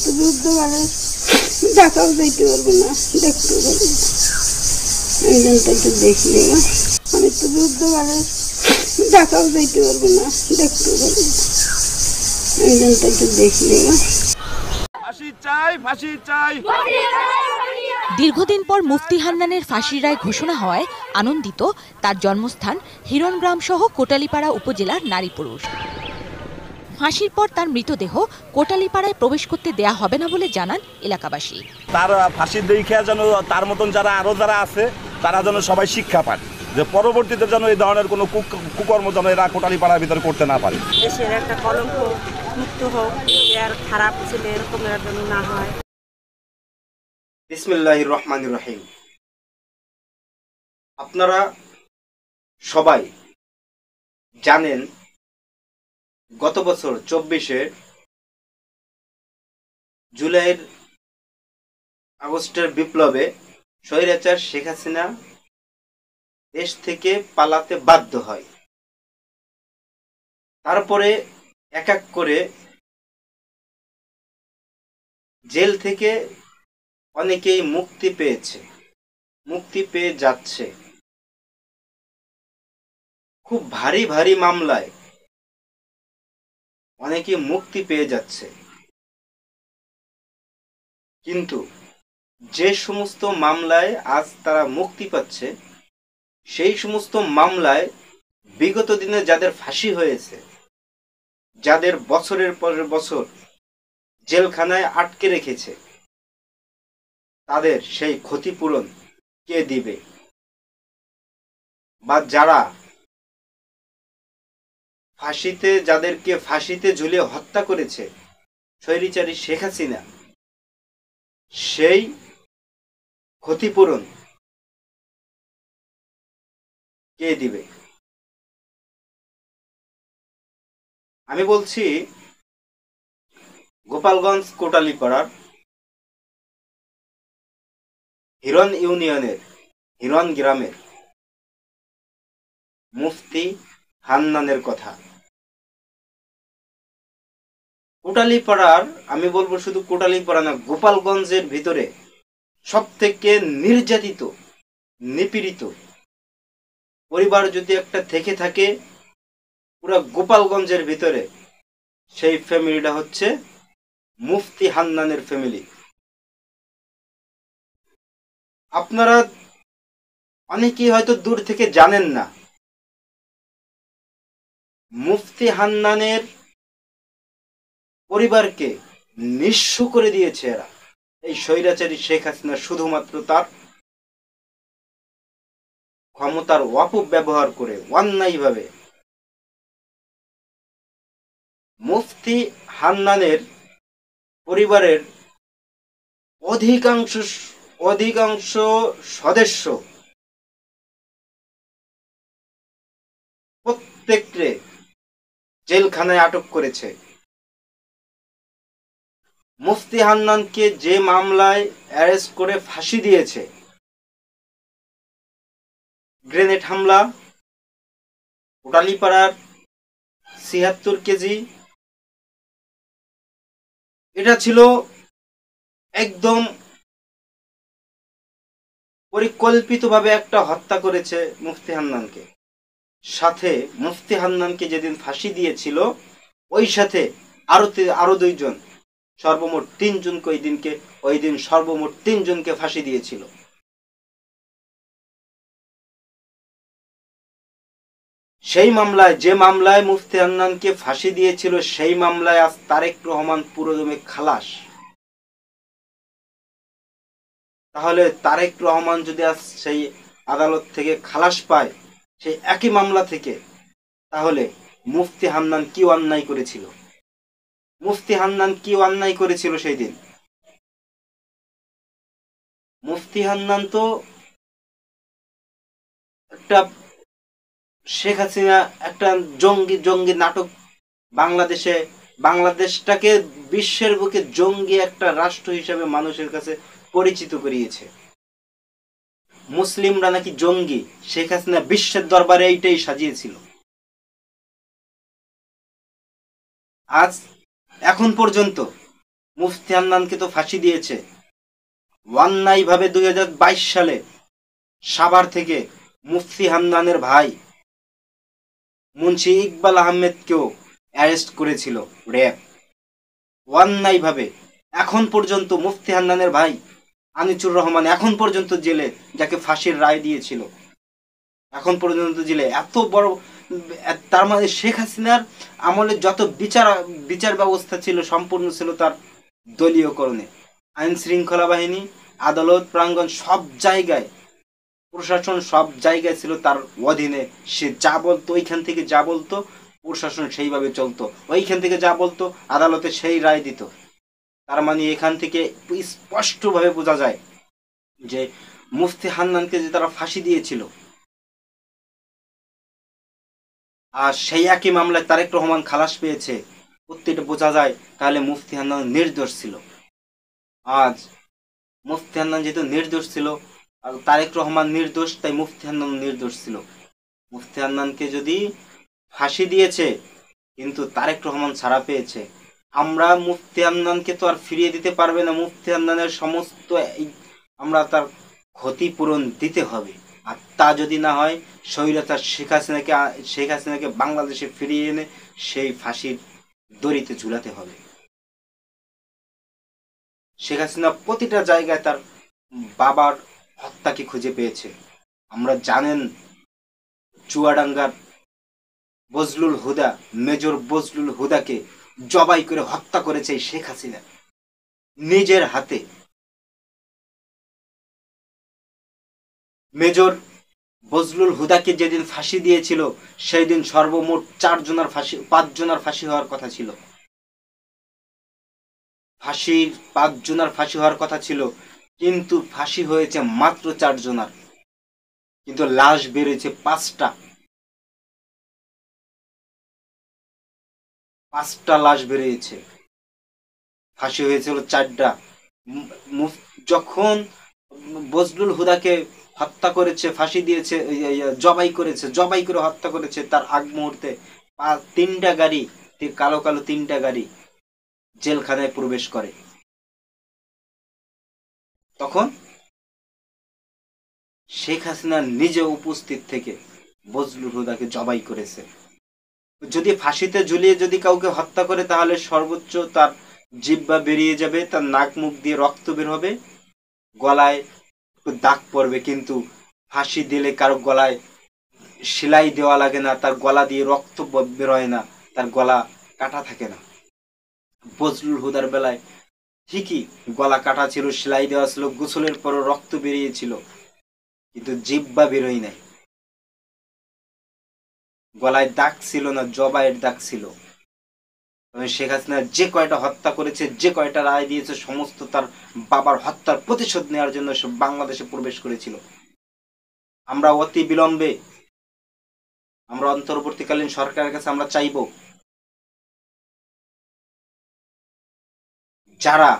তো যুদ্ধ মানে ঢাকাও যাইতে পারবো না, দেখতে পারবো একজনটা একটু দেখলে। আমি তো যুদ্ধ মানে ঢাকাও যাইতে পারবো না, দেখতে পারবো একজনটা একটু দেখলে। ফাঁসি চাই, ফাঁসি চাই। দীর্ঘদিন পর মুফতি হান্নানের ফাঁসির রায় ঘোষণা হওয়ায় আনন্দিত তার জন্মস্থান হিরণগ্রাম সহ কোটালীপাড়া উপজেলার নারী পুরুষ। ফাঁসির পর তার মৃতদেহ কোটালীপাড়ায় প্রবেশ করতে দেয়া হবে না বলে জানান এলাকাবাসী। তার ফাঁসির দেখা যেন তার মতন আরো যারা আছে তারা যেন সবাই শিক্ষা পায়, যে পরবর্তীতে যেন এই ধরনের কোনো কুকর্ম যেন এরা কোটালীপাড়ার ভিতরে করতে না পারে। দেশের একটা কলঙ্ক মুক্ত হোক, এর খারাপ ছেলে এরকম যেন না হয়। বিসমিল্লাহির রহমানির রহিম। আপনারা সবাই জানেন গত বছর 24শে জুলাইয়ের আগস্টের বিপ্লবে স্বৈরাচার শেখ হাসিনা দেশ থেকে পালাতে বাধ্য হয়। তারপরে এক এক করে জেল থেকে অনেকেই মুক্তি পেয়েছে, মুক্তি পেয়ে যাচ্ছে। খুব ভারী ভারী মামলায় অনেকে মুক্তি পেয়ে যাচ্ছে, কিন্তু যে সমস্ত মামলায় আজ তারা মুক্তি পাচ্ছে সেই সমস্ত মামলায় বিগত দিনে যাদের ফাঁসি হয়েছে, যাদের বছরের পর বছর জেলখানায় আটকে রেখেছে, তাদের সেই ক্ষতিপূরণ কে দিবে? বা যারা যাদেরকে ফাঁসিতে ঝুলিয়ে হত্যা করেছে স্বৈরাচারী শেখ হাসিনা, সেই ক্ষতিপূরণ কে দিবে? আমি বলছি গোপালগঞ্জ কোটালীপাড়ার হিরণ ইউনিয়নের হিরণ গ্রামের মুফতি হান্নানের কথা। কোটালীপাড়ার, আমি বলবো শুধু কোটালীপাড়া না, গোপালগঞ্জের ভিতরে সব থেকে নির্যাতিত নিপীড়িত পরিবার যদি একটা থেকে থাকে পুরো গোপালগঞ্জের ভিতরে, সেই ফ্যামিলিটা হচ্ছে মুফতি হান্নানের ফ্যামিলি। আপনারা অনেকেই হয়তো দূর থেকে জানেন না, মুফতি হান্নানের পরিবারকে নিঃস্ব করে দিয়েছে এরা, এই স্বৈরাচারী শেখ হাসিনা শুধুমাত্র তার ক্ষমতার অপব্যবহার করে অন্যায়ভাবে। মুফতি হান্নানের পরিবারের অধিকাংশ সদস্য প্রত্যেককে জেলখানায় আটক করেছে। মুফতি হান্নানকে যে মামলায় অ্যারেস্ট করে ফাঁসি দিয়েছে, গ্রেনেড হামলা, কোটালীপাড়ার ৭৬ কেজি, এটা ছিল একদম পরিকল্পিতভাবে একটা হত্যা করেছে মুফতি হান্নানকে। সাথে মুফতি হান্নানকে যেদিন ফাঁসি দিয়েছিল ওই সাথে আরো 2 জন, সর্বমোট 3 জনকে ওই দিন সর্বমোট 3 জনকে ফাঁসি দিয়েছিল। সেই মামলায়, যে মামলায় মুফতি হান্নানকে ফাঁসি দিয়েছিল, সেই মামলায় আজ তারেক রহমান পুরোদমে খালাস। তাহলে তারেক রহমান যদি আজ সেই আদালত থেকে খালাস পায় সেই একই মামলা থেকে, তাহলে মুফতি হান্নান কি অন্যায় করেছিল? মুফতি হান্নান কি অন্যায় করেছিল সেই দিন? মুফতি হান্নান তো একটা শেখ হাসিনা একটা জঙ্গি নাটক বাংলাদেশটাকে বিশ্বের বুকে জঙ্গি একটা রাষ্ট্র হিসেবে মানুষের কাছে পরিচিত করিয়েছে। মুসলিমরা নাকি জঙ্গি, শেখ হাসিনা বিশ্বের দরবারে এইটাই সাজিয়েছিল। আজ এখন পর্যন্ত মুফতি হান্নানকে তো ফাঁসি দিয়েছে অন্যায়ভাবে। 2022 সালে সাভার থেকে মুফতি হান্নানের ভাই মুন্সি ইকবাল আহমেদকেও অ্যারেস্ট করেছিল র্যাব অন্যায়ভাবে। এখন পর্যন্ত মুফতি হান্নানের ভাই আনিচুর রহমান এখন পর্যন্ত জেলে, যাকে ফাঁসির রায় দিয়েছিল, এখন পর্যন্ত জেলে। এত বড়, তার মানে শেখ হাসিনার আমলে যত বিচার ব্যবস্থা ছিল সম্পূর্ণ ছিল তার দলীয়করণে। আইন শৃঙ্খলা বাহিনী, আদালত প্রাঙ্গণ, সব জায়গায় প্রশাসন, সব জায়গায় ছিল তার অধীনে। সে যা বলতো, ওইখান থেকে যা বলতো প্রশাসন সেইভাবে চলতো, ওইখান থেকে যা বলতো আদালতে সেই রায় দিত। তার মানে এখান থেকে স্পষ্টভাবে বোঝা যায় যে মুফতি হান্নানকে যে তারা ফাঁসি দিয়েছিল, আর সেই একই মামলায় তারেক রহমান খালাস পেয়েছে, প্রত্যেকটা বোঝা যায় তাহলে মুফতি হান্নান নির্দোষ ছিল। আজ মুফতি হান্নান যেহেতু নির্দোষ ছিল, আর তারেক রহমান নির্দোষ, তাই মুফতি হান্নান নির্দোষ ছিল। মুফতি হান্নানকে যদি ফাঁসি দিয়েছে কিন্তু তারেক রহমান ছাড়া পেয়েছে, আমরা মুফতি হান্নানকে তো আর ফিরিয়ে দিতে পারবে না। মুফতি হান্নানের সমস্ত আমরা তার ক্ষতিপূরণ দিতে হবে। আর তা যদি না হয়, স্বৈরাচার শেখ হাসিনাকে বাংলাদেশে ফিরিয়ে এনে সেই ফাঁসির দড়িতে ঝুলাতে হবে। শেখ হাসিনা প্রতিটা জায়গায় তার বাবার হত্যাকে খুঁজে পেয়েছে। আমরা জানেন চুয়াডাঙ্গার বজলুল হুদা, মেজর বজলুল হুদাকে জবাই করে হত্যা করেছে শেখ হাসিনা নিজের হাতে। মেজর বজলুল হুদাকে যেদিন ফাঁসি দিয়েছিল সেই দিন সর্বমোট 5 জনের ফাঁসি হওয়ার কথা ছিল। 5 জনের ফাঁসি হওয়ার কথা ছিল, কিন্তু ফাঁসি হয়েছে মাত্র 4 জনের, কিন্তু লাশ বেরিয়েছে 5টা। 5টা লাশ বেরিয়েছে, ফাঁসি হয়েছিল 4টা। যখন বজলুল হুদাকে হত্যা করেছে, ফাঁসি দিয়েছে, জবাই করে হত্যা করেছে, তার আগ মুহূর্তে 3টা গাড়ি, কালো 3টা গাড়ি জেলখানায় প্রবেশ করে। তখন শেখ হাসিনা নিজে উপস্থিত থেকে বজলুল হুদাকে জবাই করেছে। যদি ফাঁসিতে ঝুলিয়ে যদি কাউকে হত্যা করে তাহলে সর্বোচ্চ তার জিহ্বা বেরিয়ে যাবে, তার নাক মুখ দিয়ে রক্ত বের হবে, গলায় দাগ পড়বে, কিন্তু ফাঁসি দিলে কারো গলায় সেলাই দেওয়া লাগে না, তার গলা দিয়ে রক্ত বের হয় না, তার গলা কাটা থাকে না। বজলুল হুদার বেলায় ঠিকই গলা কাটা ছিল, সেলাই দেওয়া ছিল, গোসলের পরও রক্ত বেরিয়েছিল, কিন্তু জিহ্বা বেরোয় নাই, গলায় দাগ ছিল না, জবাইয়ের দাগ ছিল। শেখ হাসিনা যে কয়টা হত্যা করেছে, যে কয়টা রায় দিয়েছে, সমস্ত তার বাবার হত্যার প্রতিশোধ নেওয়ার জন্য সে বাংলাদেশে প্রবেশ করেছিল। আমরা অতি বিলম্বে, আমরা অন্তর্বর্তীকালীন সরকারের কাছে আমরা চাইব, যারা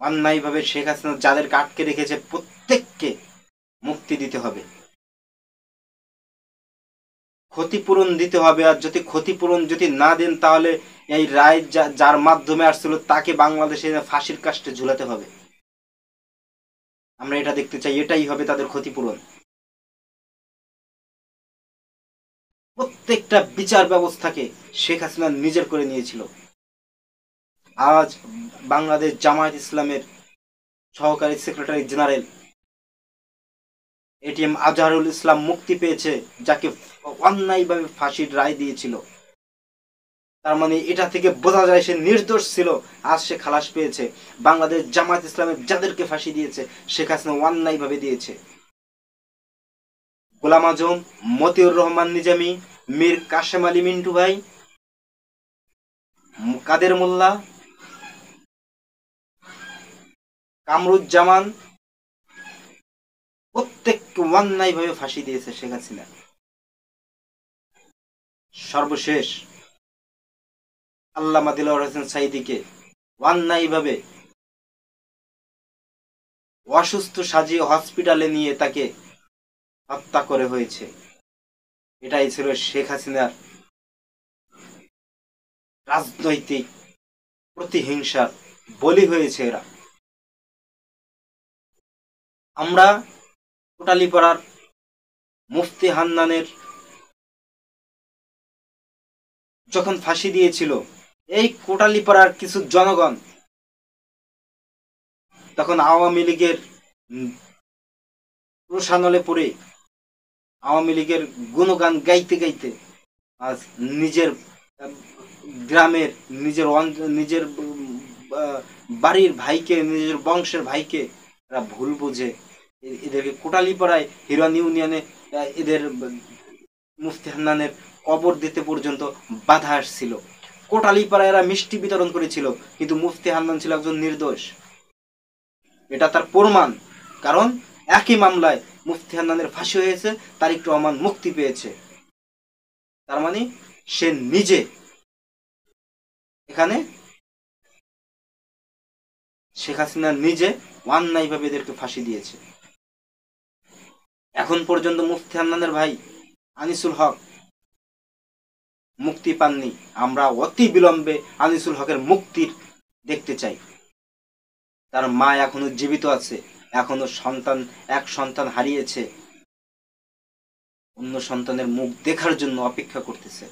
অন্যায়ভাবে শেখ হাসিনা যাদেরকে আটকে রেখেছে প্রত্যেককে মুক্তি দিতে হবে, ক্ষতিপূরণ দিতে হবে। আর যদি ক্ষতিপূরণ যদি না দেন তাহলে এই রায় যার মাধ্যমে আসছিল তাকে বাংলাদেশে ফাঁসির কাস্টে ঝুলাতে হবে। আমরা এটা দেখতে চাই, এটাই হবে তাদের ক্ষতিপূরণ। প্রত্যেকটা বিচার ব্যবস্থাকে শেখ হাসিনা নিজের করে নিয়েছিল। আজ বাংলাদেশ জামায়াত ইসলামের সহকারী secretary general ATM Azharul Islam মুক্তি পেয়েছে, যাকে অন্যায়ভাবে ফাঁসির রায় দিয়েছিল। তার মানে এটা থেকে বোঝা যায় সে নির্দোষ ছিল, আজ সে খালাস পেয়েছে। বাংলাদেশ জামায়াত ইসলামের যাদেরকে ফাঁসি দিয়েছে শেখ হাসিনা অন্যায়ভাবে দিয়েছে। গোলাম আজম, মতিউর রহমান নিজামী, মীর কাশেম আলী মিন্টু ভাই, কাদের মোল্লা, কামরুজ্জামান, প্রত্যেককে অন্যায়ভাবে ফাঁসি দিয়েছে শেখ হাসিনা। সর্বশেষ আল্লামা দিলওয়ার হোসেন সাঈদীকে অন্যায়ভাবে অসুস্থ সাজিয়ে হসপিটালে নিয়ে তাকে হত্যা করে হয়েছে। এটাই ছিল শেখ হাসিনার রাজনৈতিক প্রতিহিংসার বলি হয়েছে এরা। আমরা কোটালীপাড়ার মুফতি হান্নানের যখন ফাঁসি দিয়েছিল এই কোটালীপাড়ার কিছু জনগণ তখন আওয়ামী লীগের রোষানলে পড়ে আওয়ামী লীগের গুণগান গাইতে গাইতে আজ নিজের গ্রামের নিজের বাড়ির ভাইকে, নিজের বংশের ভাইকে এরা ভুল বুঝে এদেরকে কোটালীপাড়ায় হিরন ইউনিয়নে এদের মুফতি হান্নানের কবর দিতে পর্যন্ত বাধা আসছিল। কোটালীপাড়ায় এরা মিষ্টি বিতরণ করেছিল, কিন্তু মুফতি হান্নান ছিল একজন নির্দোষ। এটা তার প্রমাণ, কারণ একই মামলায় মুফতি হান্নানের ফাঁসি হয়েছে, তারেক রহমান মুক্তি পেয়েছে। তার মানে সে নিজে এখানে শেখ হাসিনা নিজে অন্যায়ভাবে এদেরকে ফাঁসি দিয়েছে। এখন পর্যন্ত মুফতি হান্নানের ভাই আনিসুল হক মুক্তি পাননি। আমরা অতি বিলম্বে আনিসুল হকের মুক্তির দেখতে চাই। তার মা এখনো জীবিত আছে, এখনো এক সন্তান হারিয়েছে, অন্য সন্তানের মুখ দেখার জন্য অপেক্ষা করতেছে।